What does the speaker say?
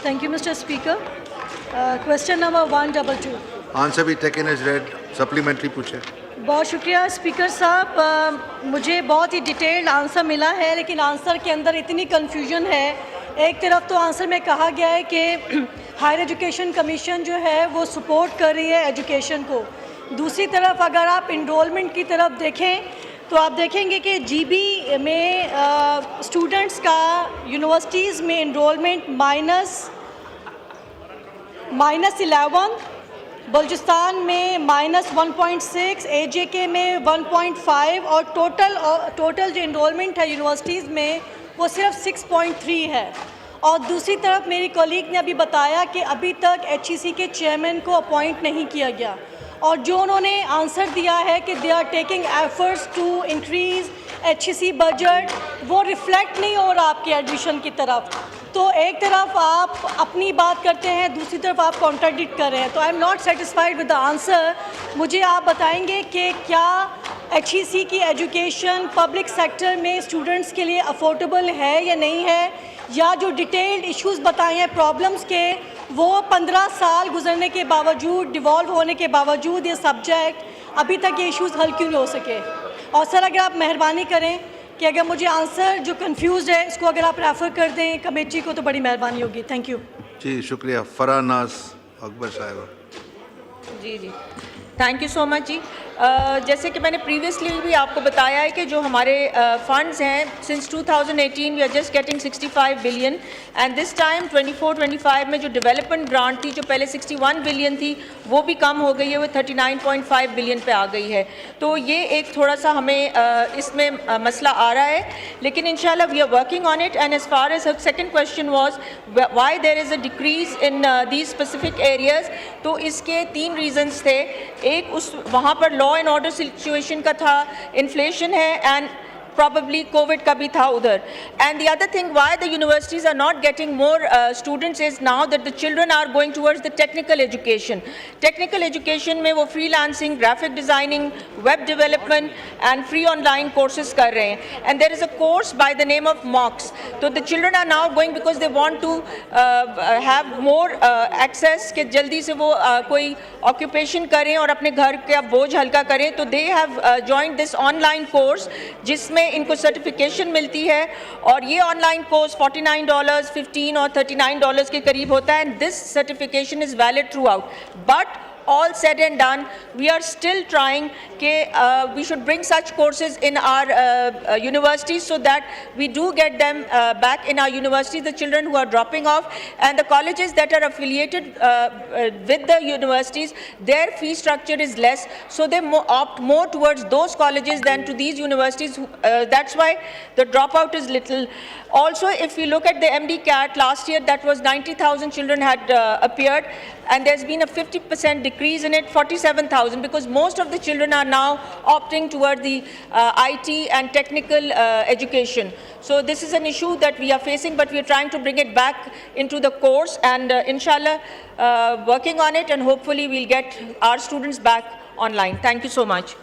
Thank you, Mr. Speaker. Question number 122. Answer be taken as read. Supplementary पूछे. बहुत शुक्रिया speaker साहब, मुझे बहुत ही डिटेल्ड आंसर मिला है, लेकिन आंसर के अंदर इतनी कन्फ्यूजन है। एक तरफ तो आंसर में कहा गया है कि हायर एजुकेशन कमीशन जो है वो सपोर्ट कर रही है एजुकेशन को। दूसरी तरफ अगर आप इनरोलमेंट की तरफ देखें तो आप देखेंगे कि जीबी में स्टूडेंट्स का यूनिवर्सिटीज़ में इनरोलमेंट -11, बलूचिस्तान में -1.6, AJK में 1.5 और टोटल जो इनरोलमेंट है यूनिवर्सिटीज़ में वो सिर्फ 6.3 है। और दूसरी तरफ मेरी कॉलीग ने अभी बताया कि अभी तक HEC के चेयरमैन को अपॉइंट नहीं किया गया, और जो उन्होंने आंसर दिया है कि they are taking efforts to increase HEC budget, वो रिफ्लेक्ट नहीं हो रहा आपके एडमिशन की तरफ। तो एक तरफ आप अपनी बात करते हैं, दूसरी तरफ आप कॉन्ट्राडिक्ट कर रहे हैं। तो I am not satisfied with the answer. मुझे आप बताएंगे कि क्या HEC की एजुकेशन पब्लिक सेक्टर में स्टूडेंट्स के लिए अफोर्डेबल है या नहीं है, या जो डिटेल्ड इश्यूज़ बताए हैं प्रॉब्लम्स के, वो 15 साल गुजरने के बावजूद, डिवॉल्व होने के बावजूद ये सब्जेक्ट अभी तक ये इश्यूज़ हल क्यों नहीं हो सके। और सर अगर आप मेहरबानी करें कि अगर मुझे आंसर जो कंफ्यूज है इसको अगर आप रेफ़र कर दें कमेटी को तो बड़ी मेहरबानी होगी। थैंक यू जी, शुक्रिया। फराह नाज अकबर साहिबा। जी, थैंक यू सो मच जी। जैसे कि मैंने प्रीवियसली भी आपको बताया है कि जो हमारे फंड्स हैं, since 2018 we are just getting 65 billion, and this time 24-25 में जो डेवलपमेंट ग्रांट थी जो पहले 61 बिलियन थी वो भी कम हो गई है, वो 39.5 बिलियन पे आ गई है। तो ये एक थोड़ा सा हमें इसमें मसला आ रहा है, लेकिन इंशाल्लाह we are working on it. And as far as second question was why there is a decrease in these specific areas, तो इसके 3 रीजंस थे। एक उस वहाँ पर लॉ एंड ऑर्डर सिचुएशन का था, इन्फ्लेशन है, एंड probably COVID का भी था उधर। And the other thing why the universities are not getting more students is now that the children are going towards the technical education. Technical education में वो freelancing, graphic designing, web development and free online courses कर रहे हैं। And there is a course by the name of MOOCs. So the children are now going because they want to have more access कि जल्दी से वो कोई occupation करें और अपने घर का बोझ हल्का करें। तो they have joined this online course जिसमें इनको सर्टिफिकेशन मिलती है, और ये ऑनलाइन कोर्स $49, $15 और $39 के करीब होता है। And this certification is valid through out, but all said and done, we are still trying we should bring such courses in our universities so that we do get them back in our universities, the children who are dropping off. And the colleges that are affiliated with the universities, their fee structure is less, so they opt more towards those colleges than to these universities. That's why the dropout is little. Also, if we look at the MD-CAT last year, that was 90,000 children had appeared, and there's been a 50% decrease in it, 47,000, because most of the children are now opting toward the IT and technical education. So this is an issue that we are facing, but we are trying to bring it back into the course, and inshallah working on it, and hopefully we'll get our students back online. Thank you so much.